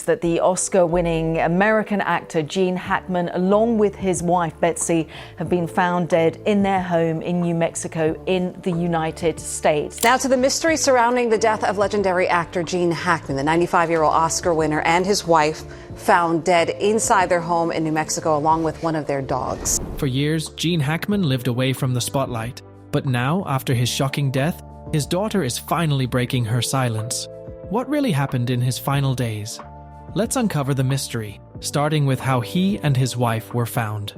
that the Oscar-winning American actor Gene Hackman, along with his wife Betsy, have been found dead in their home in New Mexico in the United States. Now to the mystery surrounding the death of legendary actor Gene Hackman. The 95-year-old Oscar winner and his wife found dead inside their home in New Mexico along with one of their dogs. For years, Gene Hackman lived away from the spotlight. But now, after his shocking death, his daughter is finally breaking her silence. What really happened in his final days? Let's uncover the mystery, starting with how he and his wife were found.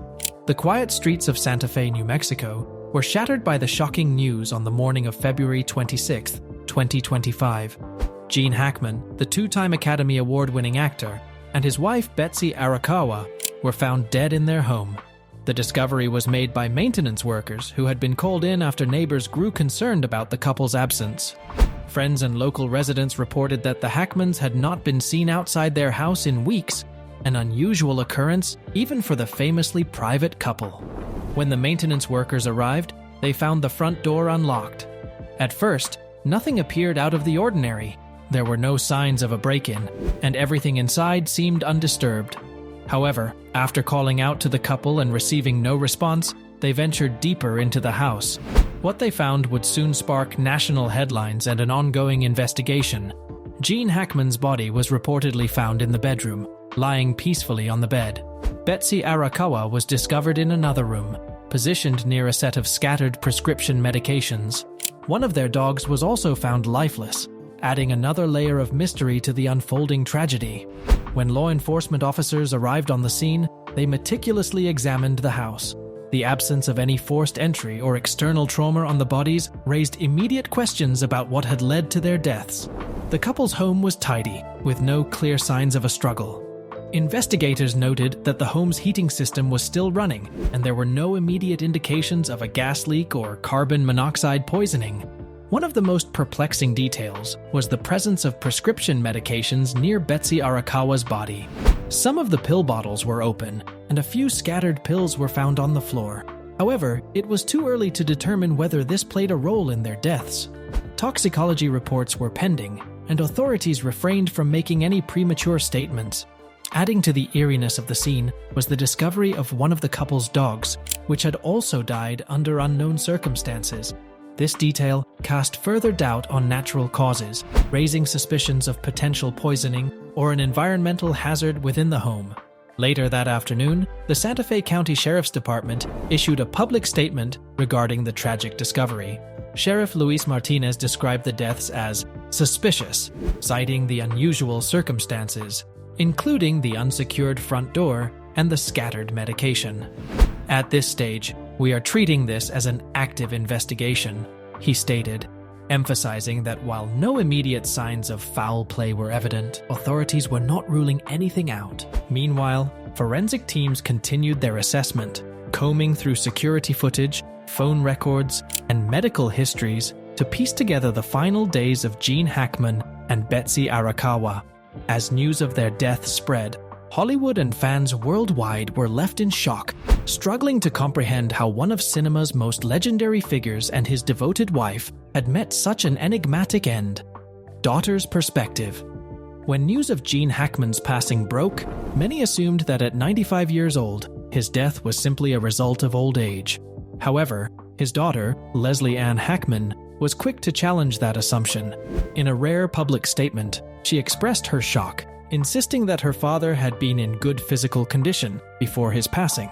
The quiet streets of Santa Fe, New Mexico, were shattered by the shocking news on the morning of February 26, 2025. Gene Hackman, the two-time Academy Award-winning actor, and his wife Betsy Arakawa were found dead in their home. The discovery was made by maintenance workers who had been called in after neighbors grew concerned about the couple's absence. Friends and local residents reported that the Hackmans had not been seen outside their house in weeks, an unusual occurrence even for the famously private couple. When the maintenance workers arrived, they found the front door unlocked. At first, nothing appeared out of the ordinary. There were no signs of a break-in, and everything inside seemed undisturbed. However, after calling out to the couple and receiving no response, they ventured deeper into the house. What they found would soon spark national headlines and an ongoing investigation. Gene Hackman's body was reportedly found in the bedroom, lying peacefully on the bed. Betsy Arakawa was discovered in another room, positioned near a set of scattered prescription medications. One of their dogs was also found lifeless, adding another layer of mystery to the unfolding tragedy. When law enforcement officers arrived on the scene, they meticulously examined the house. The absence of any forced entry or external trauma on the bodies raised immediate questions about what had led to their deaths. The couple's home was tidy, with no clear signs of a struggle. Investigators noted that the home's heating system was still running, and there were no immediate indications of a gas leak or carbon monoxide poisoning. One of the most perplexing details was the presence of prescription medications near Betsy Arakawa's body. Some of the pill bottles were open, and a few scattered pills were found on the floor. However, it was too early to determine whether this played a role in their deaths. Toxicology reports were pending, and authorities refrained from making any premature statements. Adding to the eeriness of the scene was the discovery of one of the couple's dogs, which had also died under unknown circumstances. This detail cast further doubt on natural causes, raising suspicions of potential poisoning or an environmental hazard within the home. Later that afternoon, the Santa Fe County Sheriff's Department issued a public statement regarding the tragic discovery. Sheriff Luis Martinez described the deaths as suspicious, citing the unusual circumstances, including the unsecured front door and the scattered medication. At this stage, "We are treating this as an active investigation," he stated, emphasizing that while no immediate signs of foul play were evident, authorities were not ruling anything out. Meanwhile, forensic teams continued their assessment, combing through security footage, phone records, and medical histories to piece together the final days of Gene Hackman and Betsy Arakawa. As news of their death spread, Hollywood and fans worldwide were left in shock, struggling to comprehend how one of cinema's most legendary figures and his devoted wife had met such an enigmatic end. Daughter's perspective. When news of Gene Hackman's passing broke, many assumed that at 95 years old, his death was simply a result of old age. However, his daughter, Leslie Ann Hackman, was quick to challenge that assumption. In a rare public statement, she expressed her shock, insisting that her father had been in good physical condition before his passing.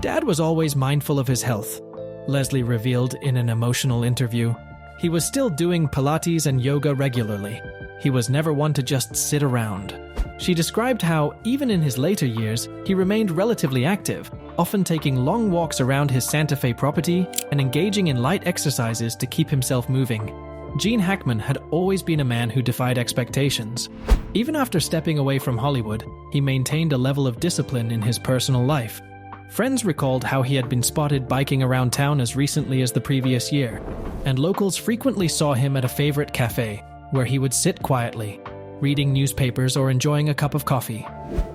"Dad was always mindful of his health," Leslie revealed in an emotional interview. "He was still doing Pilates and yoga regularly. He was never one to just sit around." She described how, even in his later years, he remained relatively active, often taking long walks around his Santa Fe property and engaging in light exercises to keep himself moving. Gene Hackman had always been a man who defied expectations. Even after stepping away from Hollywood, he maintained a level of discipline in his personal life. Friends recalled how he had been spotted biking around town as recently as the previous year, and locals frequently saw him at a favorite cafe, where he would sit quietly, reading newspapers or enjoying a cup of coffee.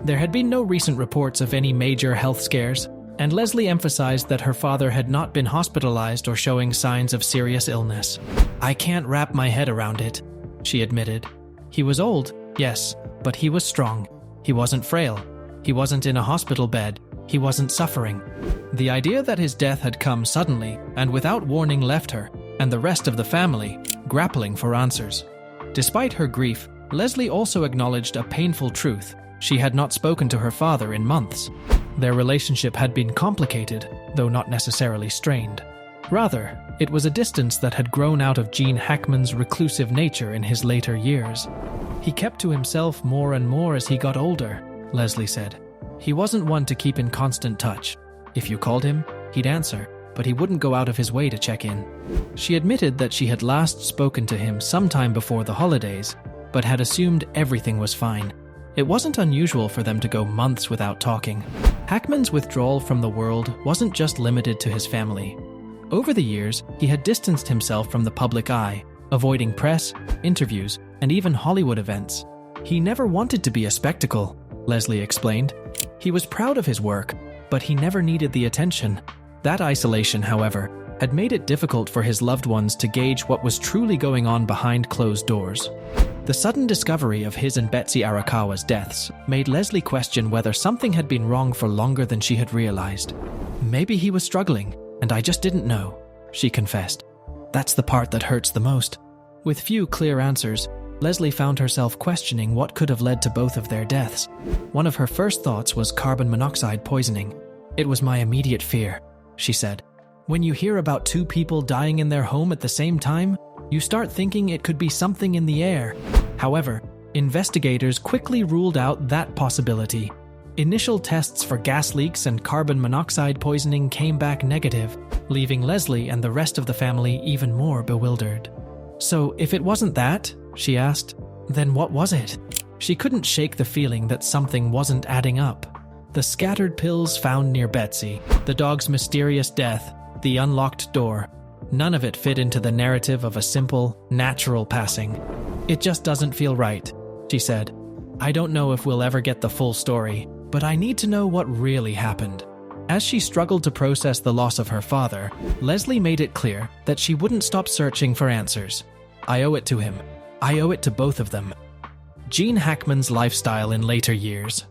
There had been no recent reports of any major health scares, and Leslie emphasized that her father had not been hospitalized or showing signs of serious illness. "I can't wrap my head around it," she admitted. "He was old, yes, but he was strong. He wasn't frail. He wasn't in a hospital bed. He wasn't suffering. The idea that his death had come suddenly and without warning left her and the rest of the family grappling for answers. Despite her grief, Leslie also acknowledged a painful truth. She had not spoken to her father in months. Their relationship had been complicated, though not necessarily strained. Rather, it was a distance that had grown out of Gene Hackman's reclusive nature in his later years. He kept to himself more and more as he got older, Leslie said. He wasn't one to keep in constant touch. If you called him, he'd answer, but he wouldn't go out of his way to check in. She admitted that she had last spoken to him sometime before the holidays, but had assumed everything was fine. It wasn't unusual for them to go months without talking. Hackman's withdrawal from the world wasn't just limited to his family. Over the years, he had distanced himself from the public eye, avoiding press, interviews, and even Hollywood events. He never wanted to be a spectacle, Leslie explained. He was proud of his work, but he never needed the attention. That isolation, however, had made it difficult for his loved ones to gauge what was truly going on behind closed doors. The sudden discovery of his and Betsy Arakawa's deaths made Leslie question whether something had been wrong for longer than she had realized. Maybe he was struggling, and I just didn't know, she confessed. That's the part that hurts the most. With few clear answers, Leslie found herself questioning what could have led to both of their deaths. One of her first thoughts was carbon monoxide poisoning. It was my immediate fear, she said. When you hear about two people dying in their home at the same time, you start thinking it could be something in the air. However, investigators quickly ruled out that possibility. Initial tests for gas leaks and carbon monoxide poisoning came back negative, leaving Leslie and the rest of the family even more bewildered. So, if it wasn't that, she asked, then what was it? She couldn't shake the feeling that something wasn't adding up. The scattered pills found near Betsy, the dog's mysterious death, the unlocked door. None of it fit into the narrative of a simple, natural passing. It just doesn't feel right, she said. I don't know if we'll ever get the full story, but I need to know what really happened. As she struggled to process the loss of her father, Leslie made it clear that she wouldn't stop searching for answers. I owe it to him. I owe it to both of them. Gene Hackman's lifestyle in later years.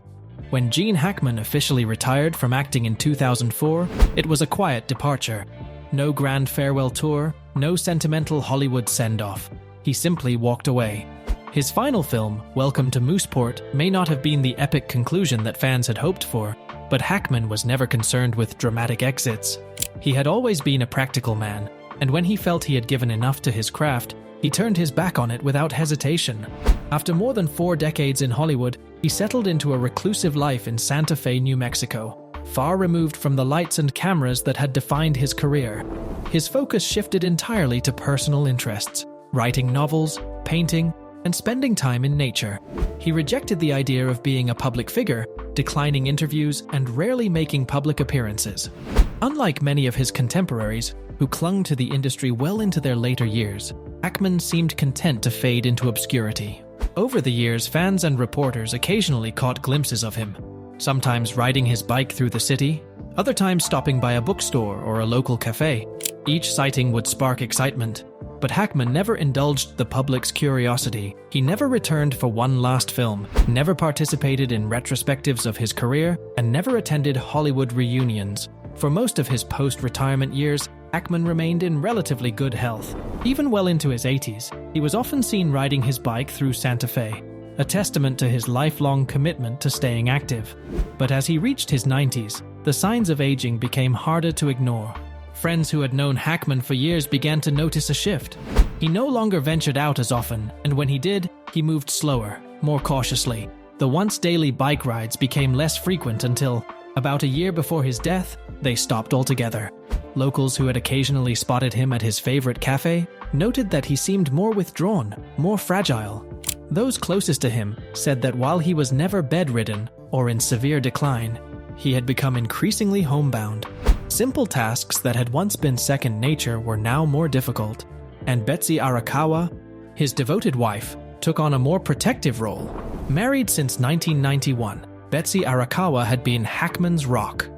When Gene Hackman officially retired from acting in 2004, it was a quiet departure. No grand farewell tour, no sentimental Hollywood send-off. He simply walked away. His final film, Welcome to Mooseport, may not have been the epic conclusion that fans had hoped for, but Hackman was never concerned with dramatic exits. He had always been a practical man, and when he felt he had given enough to his craft, he turned his back on it without hesitation. After more than 4 decades in Hollywood, he settled into a reclusive life in Santa Fe, New Mexico, far removed from the lights and cameras that had defined his career. His focus shifted entirely to personal interests, writing novels, painting, and spending time in nature. He rejected the idea of being a public figure, declining interviews, and rarely making public appearances. Unlike many of his contemporaries, who clung to the industry well into their later years, Hackman seemed content to fade into obscurity. Over the years, fans and reporters occasionally caught glimpses of him, sometimes riding his bike through the city, other times stopping by a bookstore or a local cafe. Each sighting would spark excitement, but Hackman never indulged the public's curiosity. He never returned for one last film, never participated in retrospectives of his career, and never attended Hollywood reunions. For most of his post-retirement years, Hackman remained in relatively good health. Even well into his 80s, he was often seen riding his bike through Santa Fe, a testament to his lifelong commitment to staying active. But as he reached his 90s, the signs of aging became harder to ignore. Friends who had known Hackman for years began to notice a shift. He no longer ventured out as often, and when he did, he moved slower, more cautiously. The once daily bike rides became less frequent until, about a year before his death, they stopped altogether. Locals who had occasionally spotted him at his favorite cafe noted that he seemed more withdrawn, more fragile. Those closest to him said that while he was never bedridden or in severe decline, he had become increasingly homebound. Simple tasks that had once been second nature were now more difficult, and Betsy Arakawa, his devoted wife, took on a more protective role. Married since 1991, Betsy Arakawa had been Hackman's rock.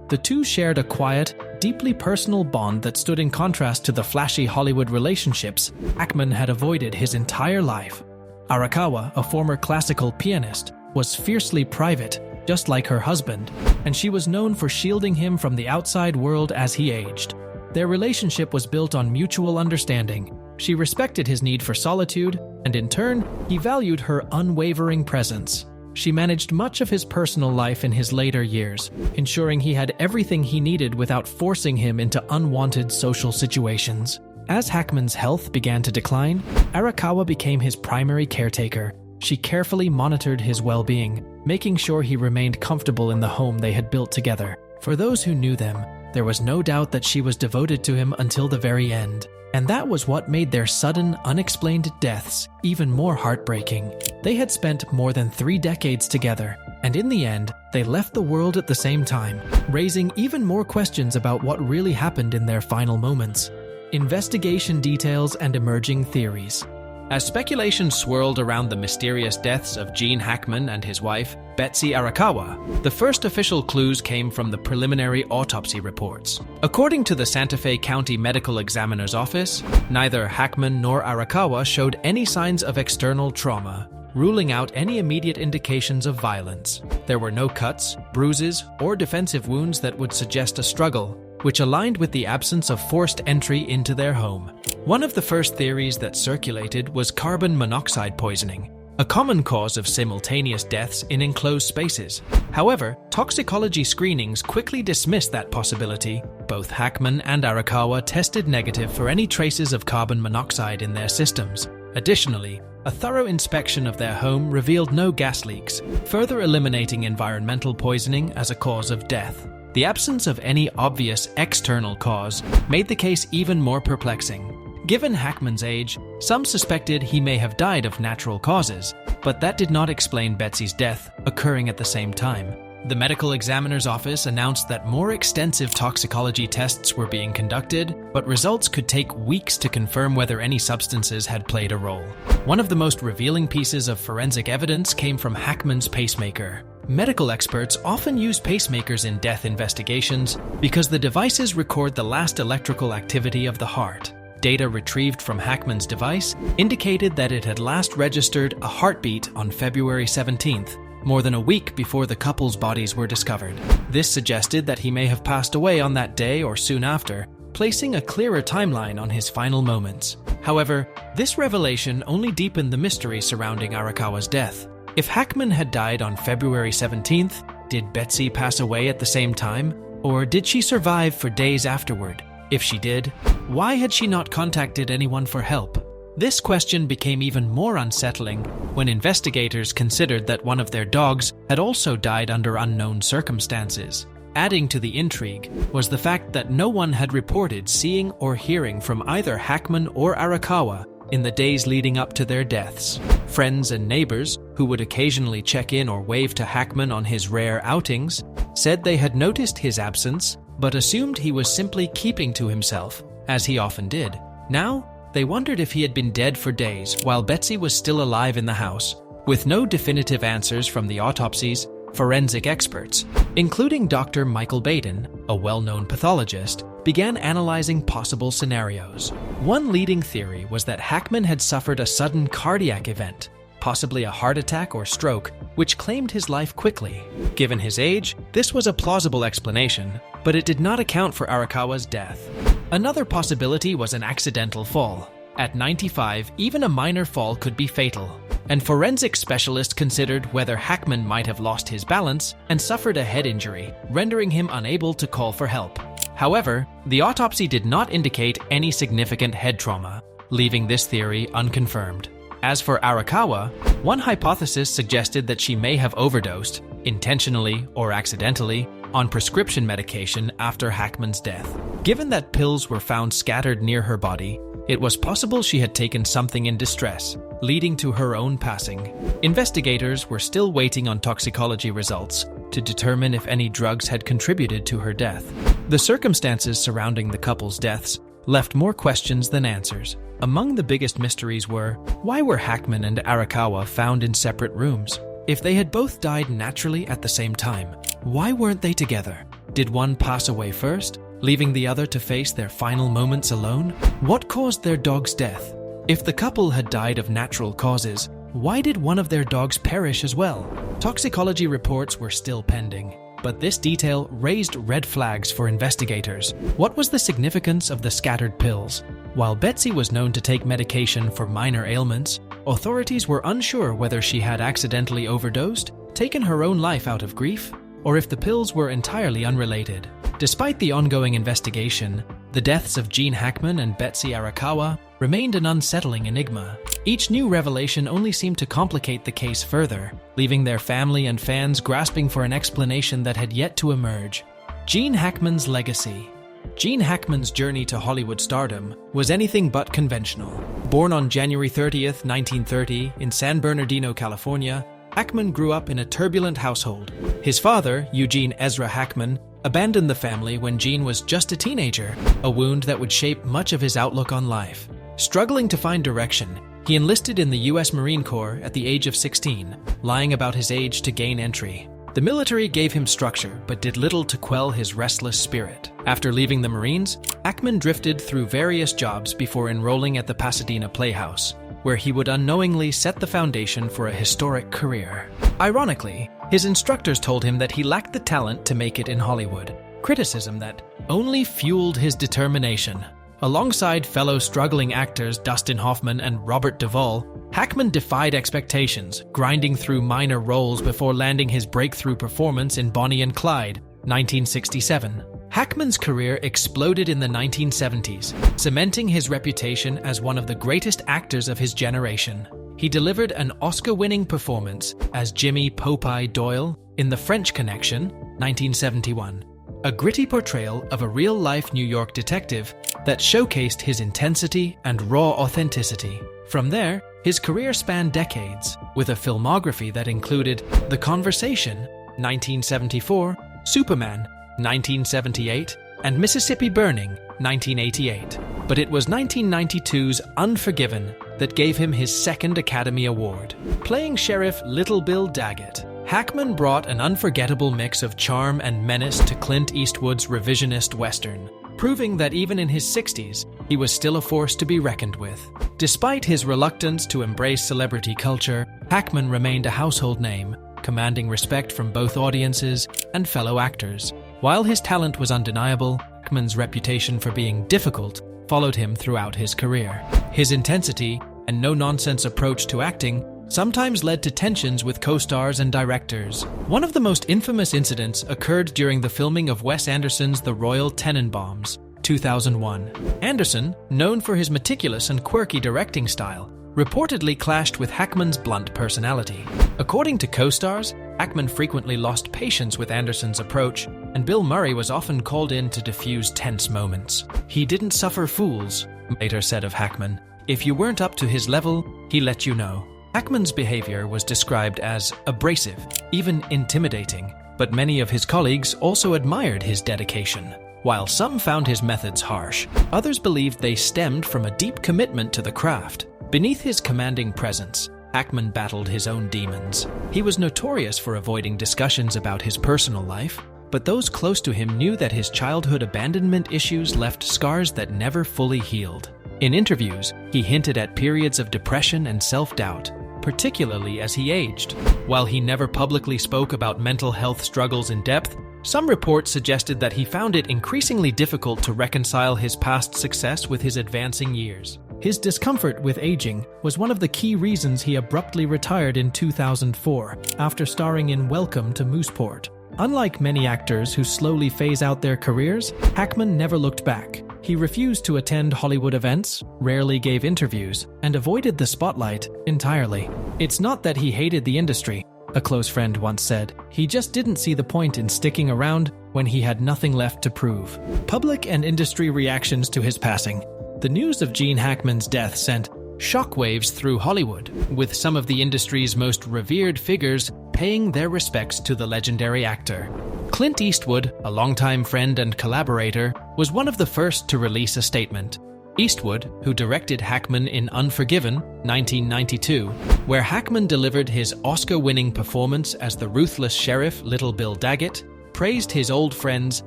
The two shared a quiet, deeply personal bond that stood in contrast to the flashy Hollywood relationships Hackman had avoided his entire life. Arakawa, a former classical pianist, was fiercely private, just like her husband, and she was known for shielding him from the outside world as he aged. Their relationship was built on mutual understanding. She respected his need for solitude, and in turn, he valued her unwavering presence. She managed much of his personal life in his later years, ensuring he had everything he needed without forcing him into unwanted social situations. As Hackman's health began to decline, Arakawa became his primary caretaker. She carefully monitored his well-being, making sure he remained comfortable in the home they had built together. For those who knew them, there was no doubt that she was devoted to him until the very end. And that was what made their sudden, unexplained deaths even more heartbreaking. They had spent more than 3 decades together, and in the end, they left the world at the same time, raising even more questions about what really happened in their final moments. Investigation details and emerging theories. As speculation swirled around the mysterious deaths of Gene Hackman and his wife, Betsy Arakawa, the first official clues came from the preliminary autopsy reports. According to the Santa Fe County Medical Examiner's Office, neither Hackman nor Arakawa showed any signs of external trauma, ruling out any immediate indications of violence. There were no cuts, bruises, or defensive wounds that would suggest a struggle, which aligned with the absence of forced entry into their home. One of the first theories that circulated was carbon monoxide poisoning, a common cause of simultaneous deaths in enclosed spaces. However, toxicology screenings quickly dismissed that possibility. Both Hackman and Arakawa tested negative for any traces of carbon monoxide in their systems. Additionally, a thorough inspection of their home revealed no gas leaks, further eliminating environmental poisoning as a cause of death. The absence of any obvious external cause made the case even more perplexing. Given Hackman's age, some suspected he may have died of natural causes, but that did not explain Betsy's death occurring at the same time. The medical examiner's office announced that more extensive toxicology tests were being conducted, but results could take weeks to confirm whether any substances had played a role. One of the most revealing pieces of forensic evidence came from Hackman's pacemaker. Medical experts often use pacemakers in death investigations because the devices record the last electrical activity of the heart. Data retrieved from Hackman's device indicated that it had last registered a heartbeat on February 17th, more than a week before the couple's bodies were discovered. This suggested that he may have passed away on that day or soon after, placing a clearer timeline on his final moments. However, this revelation only deepened the mystery surrounding Arakawa's death. If Hackman had died on February 17th, did Betsy pass away at the same time? Or did she survive for days afterward? If she did, why had she not contacted anyone for help? This question became even more unsettling when investigators considered that one of their dogs had also died under unknown circumstances. Adding to the intrigue was the fact that no one had reported seeing or hearing from either Hackman or Arakawa in the days leading up to their deaths. Friends and neighbors, who would occasionally check in or wave to Hackman on his rare outings, said they had noticed his absence, but assumed he was simply keeping to himself, as he often did. Now, they wondered if he had been dead for days while Betsy was still alive in the house. With no definitive answers from the autopsies, forensic experts, including Dr. Michael Baden, a well-known pathologist, began analyzing possible scenarios. One leading theory was that Hackman had suffered a sudden cardiac event, possibly a heart attack or stroke, which claimed his life quickly. Given his age, this was a plausible explanation, but it did not account for Arakawa's death. Another possibility was an accidental fall. At 95, even a minor fall could be fatal, and forensic specialists considered whether Hackman might have lost his balance and suffered a head injury, rendering him unable to call for help. However, the autopsy did not indicate any significant head trauma, leaving this theory unconfirmed. As for Arakawa, one hypothesis suggested that she may have overdosed, intentionally or accidentally, on prescription medication after Hackman's death. Given that pills were found scattered near her body, it was possible she had taken something in distress, leading to her own passing. Investigators were still waiting on toxicology results to determine if any drugs had contributed to her death. The circumstances surrounding the couple's deaths left more questions than answers. Among the biggest mysteries were, why were Hackman and Arakawa found in separate rooms? If they had both died naturally at the same time, why weren't they together? Did one pass away first, leaving the other to face their final moments alone? What caused their dog's death? If the couple had died of natural causes, Why did one of their dogs perish as well? Toxicology reports were still pending, but this detail raised red flags for investigators. What was the significance of the scattered pills? While Betsy was known to take medication for minor ailments, authorities were unsure whether she had accidentally overdosed, taken her own life out of grief, or if the pills were entirely unrelated. Despite the ongoing investigation, the deaths of Gene Hackman and Betsy Arakawa remained an unsettling enigma. Each new revelation only seemed to complicate the case further, leaving their family and fans grasping for an explanation that had yet to emerge. Gene Hackman's legacy. Gene Hackman's journey to Hollywood stardom was anything but conventional. Born on January 30th, 1930, in San Bernardino, California, Hackman grew up in a turbulent household. His father, Eugene Ezra Hackman, abandoned the family when Gene was just a teenager, a wound that would shape much of his outlook on life. Struggling to find direction, he enlisted in the U.S. Marine Corps at the age of 16, lying about his age to gain entry. The military gave him structure, but did little to quell his restless spirit. After leaving the Marines, Hackman drifted through various jobs before enrolling at the Pasadena Playhouse, where he would unknowingly set the foundation for a historic career. Ironically, his instructors told him that he lacked the talent to make it in Hollywood, criticism that only fueled his determination. Alongside fellow struggling actors Dustin Hoffman and Robert Duvall, Hackman defied expectations, grinding through minor roles before landing his breakthrough performance in Bonnie and Clyde, 1967. Hackman's career exploded in the 1970s, cementing his reputation as one of the greatest actors of his generation. He delivered an Oscar-winning performance as Jimmy Popeye Doyle in The French Connection, 1971, a gritty portrayal of a real-life New York detective that showcased his intensity and raw authenticity. From there, his career spanned decades, with a filmography that included The Conversation, 1974, Superman, 1978, and Mississippi Burning, 1988. But it was 1992's Unforgiven that gave him his second Academy Award. Playing Sheriff Little Bill Daggett, Hackman brought an unforgettable mix of charm and menace to Clint Eastwood's revisionist Western, proving that even in his 60s, he was still a force to be reckoned with. Despite his reluctance to embrace celebrity culture, Hackman remained a household name, commanding respect from both audiences and fellow actors. While his talent was undeniable, Hackman's reputation for being difficult followed him throughout his career. His intensity and no-nonsense approach to acting sometimes led to tensions with co-stars and directors. One of the most infamous incidents occurred during the filming of Wes Anderson's The Royal Tenenbaums, 2001. Anderson, known for his meticulous and quirky directing style, reportedly clashed with Hackman's blunt personality. According to co-stars, Hackman frequently lost patience with Anderson's approach, and Bill Murray was often called in to diffuse tense moments. "He didn't suffer fools," later said of Hackman. "If you weren't up to his level, he let you know." Hackman's behavior was described as abrasive, even intimidating, but many of his colleagues also admired his dedication. While some found his methods harsh, others believed they stemmed from a deep commitment to the craft. Beneath his commanding presence, Hackman battled his own demons. He was notorious for avoiding discussions about his personal life, but those close to him knew that his childhood abandonment issues left scars that never fully healed. In interviews, he hinted at periods of depression and self-doubt, particularly as he aged. While he never publicly spoke about mental health struggles in depth, some reports suggested that he found it increasingly difficult to reconcile his past success with his advancing years. His discomfort with aging was one of the key reasons he abruptly retired in 2004 after starring in Welcome to Mooseport. Unlike many actors who slowly phase out their careers, Hackman never looked back. He refused to attend Hollywood events, rarely gave interviews, and avoided the spotlight entirely. "It's not that he hated the industry," a close friend once said. "He just didn't see the point in sticking around when he had nothing left to prove." Public and industry reactions to his passing. The news of Gene Hackman's death sent shockwaves through Hollywood, with some of the industry's most revered figures paying their respects to the legendary actor. Clint Eastwood, a longtime friend and collaborator, was one of the first to release a statement. Eastwood, who directed Hackman in Unforgiven, 1992, where Hackman delivered his Oscar-winning performance as the ruthless sheriff Little Bill Daggett, praised his old friend's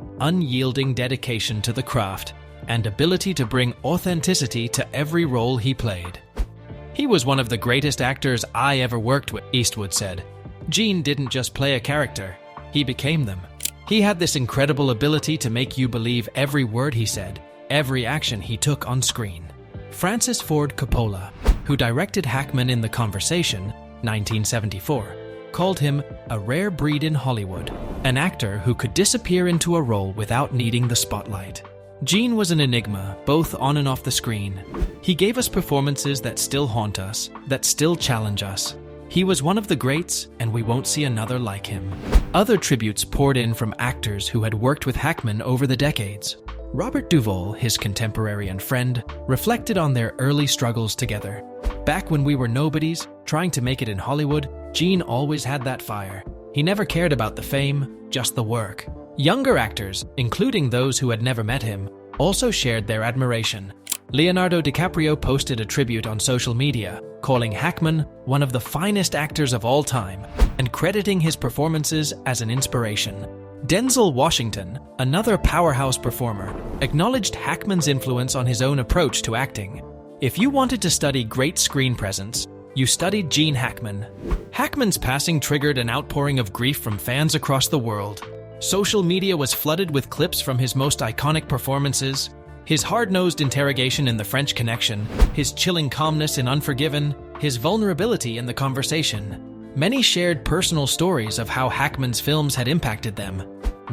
unyielding dedication to the craft and ability to bring authenticity to every role he played. "He was one of the greatest actors I ever worked with," Eastwood said. "Gene didn't just play a character, he became them. He had this incredible ability to make you believe every word he said, every action he took on screen." Francis Ford Coppola, who directed Hackman in The Conversation, 1974, called him a rare breed in Hollywood, an actor who could disappear into a role without needing the spotlight. Gene was an enigma, both on and off the screen. He gave us performances that still haunt us, that still challenge us. He was one of the greats, and we won't see another like him. Other tributes poured in from actors who had worked with Hackman over the decades. Robert Duvall, his contemporary and friend, reflected on their early struggles together. "Back when we were nobodies, trying to make it in Hollywood, Gene always had that fire. He never cared about the fame, just the work." Younger actors, including those who had never met him, also shared their admiration. Leonardo DiCaprio posted a tribute on social media, calling Hackman one of the finest actors of all time and crediting his performances as an inspiration. Denzel Washington, another powerhouse performer, acknowledged Hackman's influence on his own approach to acting. "If you wanted to study great screen presence, you studied Gene Hackman." Hackman's passing triggered an outpouring of grief from fans across the world. Social media was flooded with clips from his most iconic performances: his hard-nosed interrogation in The French Connection, his chilling calmness in Unforgiven, his vulnerability in The Conversation. Many shared personal stories of how Hackman's films had impacted them.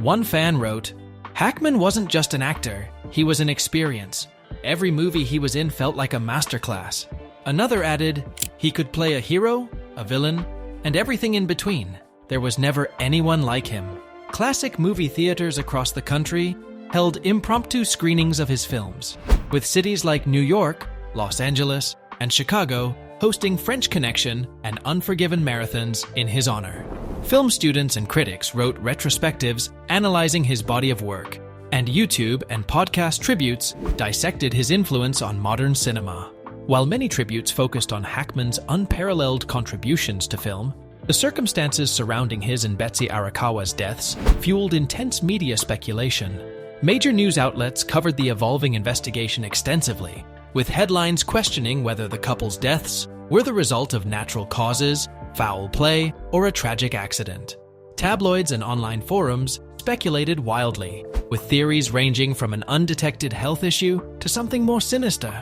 One fan wrote, "Hackman wasn't just an actor, he was an experience. Every movie he was in felt like a masterclass." Another added, "He could play a hero, a villain, and everything in between. There was never anyone like him." Classic movie theaters across the country held impromptu screenings of his films, with cities like New York, Los Angeles, and Chicago hosting French Connection and Unforgiven marathons in his honor. Film students and critics wrote retrospectives analyzing his body of work, and YouTube and podcast tributes dissected his influence on modern cinema. While many tributes focused on Hackman's unparalleled contributions to film, the circumstances surrounding his and Betsy Arakawa's deaths fueled intense media speculation. Major news outlets covered the evolving investigation extensively, with headlines questioning whether the couple's deaths were the result of natural causes, foul play, or a tragic accident. Tabloids and online forums speculated wildly, with theories ranging from an undetected health issue to something more sinister.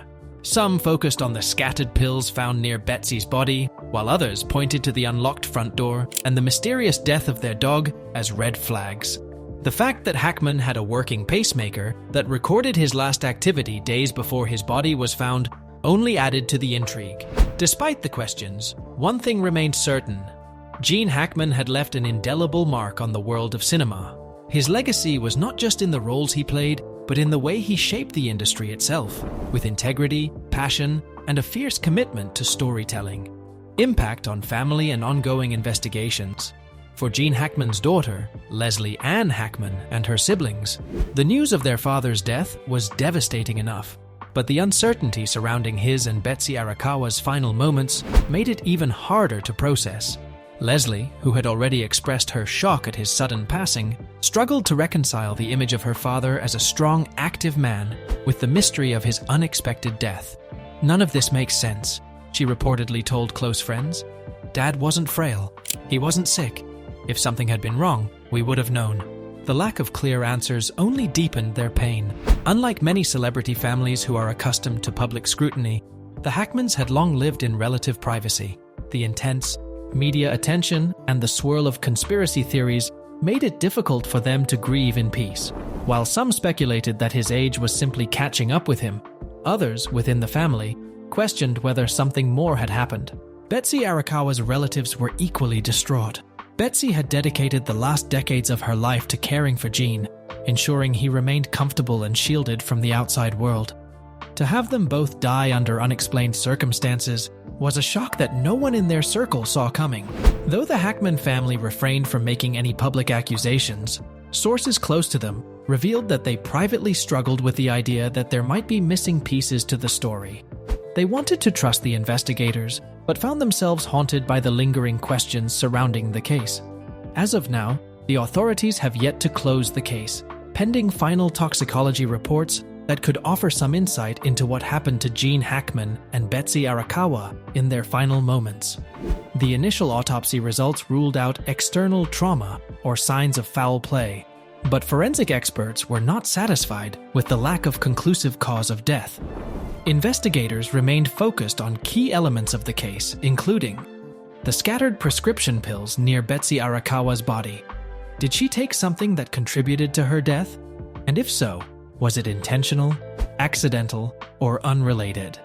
Some focused on the scattered pills found near Betsy's body, while others pointed to the unlocked front door and the mysterious death of their dog as red flags. The fact that Hackman had a working pacemaker that recorded his last activity days before his body was found only added to the intrigue. Despite the questions, one thing remained certain: Gene Hackman had left an indelible mark on the world of cinema. His legacy was not just in the roles he played, but in the way he shaped the industry itself, with integrity, passion, and a fierce commitment to storytelling. Impact on family and ongoing investigations. For Gene Hackman's daughter, Leslie Ann Hackman, and her siblings, the news of their father's death was devastating enough, but the uncertainty surrounding his and Betsy Arakawa's final moments made it even harder to process. Leslie, who had already expressed her shock at his sudden passing, struggled to reconcile the image of her father as a strong, active man with the mystery of his unexpected death. "None of this makes sense," she reportedly told close friends. "Dad wasn't frail. He wasn't sick. If something had been wrong, we would have known." The lack of clear answers only deepened their pain. Unlike many celebrity families who are accustomed to public scrutiny, the Hackmans had long lived in relative privacy. The intense media attention and the swirl of conspiracy theories made it difficult for them to grieve in peace. While some speculated that his age was simply catching up with him, others within the family questioned whether something more had happened. Betsy Arakawa's relatives were equally distraught. Betsy had dedicated the last decades of her life to caring for Gene, ensuring he remained comfortable and shielded from the outside world. To have them both die under unexplained circumstances was a shock that no one in their circle saw coming. Though the Hackman family refrained from making any public accusations, sources close to them revealed that they privately struggled with the idea that there might be missing pieces to the story. They wanted to trust the investigators, but found themselves haunted by the lingering questions surrounding the case. As of now, the authorities have yet to close the case, pending final toxicology reports that could offer some insight into what happened to Gene Hackman and Betsy Arakawa in their final moments. The initial autopsy results ruled out external trauma or signs of foul play, but forensic experts were not satisfied with the lack of conclusive cause of death. Investigators remained focused on key elements of the case, including the scattered prescription pills near Betsy Arakawa's body. Did she take something that contributed to her death? And if so, was it intentional, accidental, or unrelated?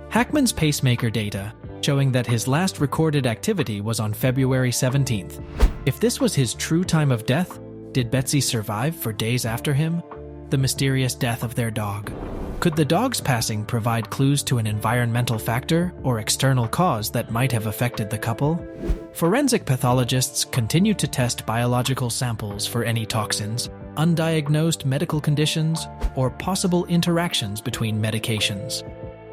Hackman's pacemaker data, showing that his last recorded activity was on February 17th. If this was his true time of death, did Betsy survive for days after him? The mysterious death of their dog. Could the dog's passing provide clues to an environmental factor or external cause that might have affected the couple? Forensic pathologists continue to test biological samples for any toxins, undiagnosed medical conditions, or possible interactions between medications.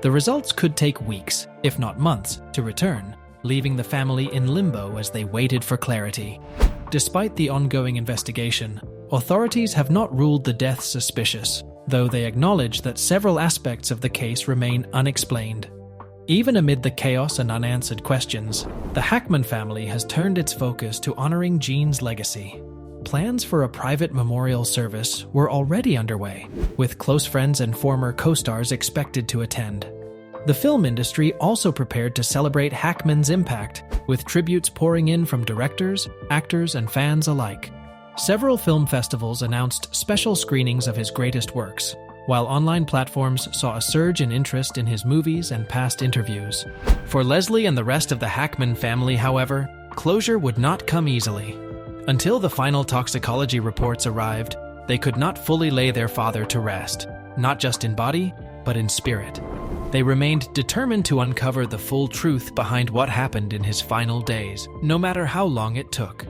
The results could take weeks, if not months, to return, leaving the family in limbo as they waited for clarity. Despite the ongoing investigation, authorities have not ruled the death suspicious, though they acknowledge that several aspects of the case remain unexplained. Even amid the chaos and unanswered questions, the Hackman family has turned its focus to honoring Gene's legacy. Plans for a private memorial service were already underway, with close friends and former co-stars expected to attend. The film industry also prepared to celebrate Hackman's impact, with tributes pouring in from directors, actors, and fans alike. Several film festivals announced special screenings of his greatest works, while online platforms saw a surge in interest in his movies and past interviews. For Leslie and the rest of the Hackman family, however, closure would not come easily. Until the final toxicology reports arrived, they could not fully lay their father to rest, not just in body, but in spirit. They remained determined to uncover the full truth behind what happened in his final days, no matter how long it took.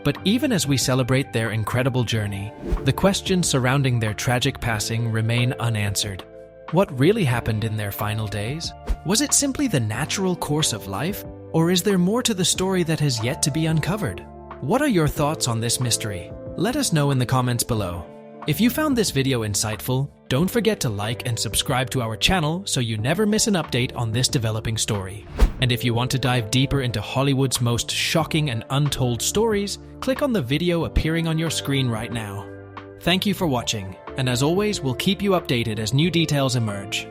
But even as we celebrate their incredible journey, the questions surrounding their tragic passing remain unanswered. What really happened in their final days? Was it simply the natural course of life, or is there more to the story that has yet to be uncovered? What are your thoughts on this mystery? Let us know in the comments below. If you found this video insightful, don't forget to like and subscribe to our channel so you never miss an update on this developing story. And if you want to dive deeper into Hollywood's most shocking and untold stories, click on the video appearing on your screen right now. Thank you for watching, and as always, we'll keep you updated as new details emerge.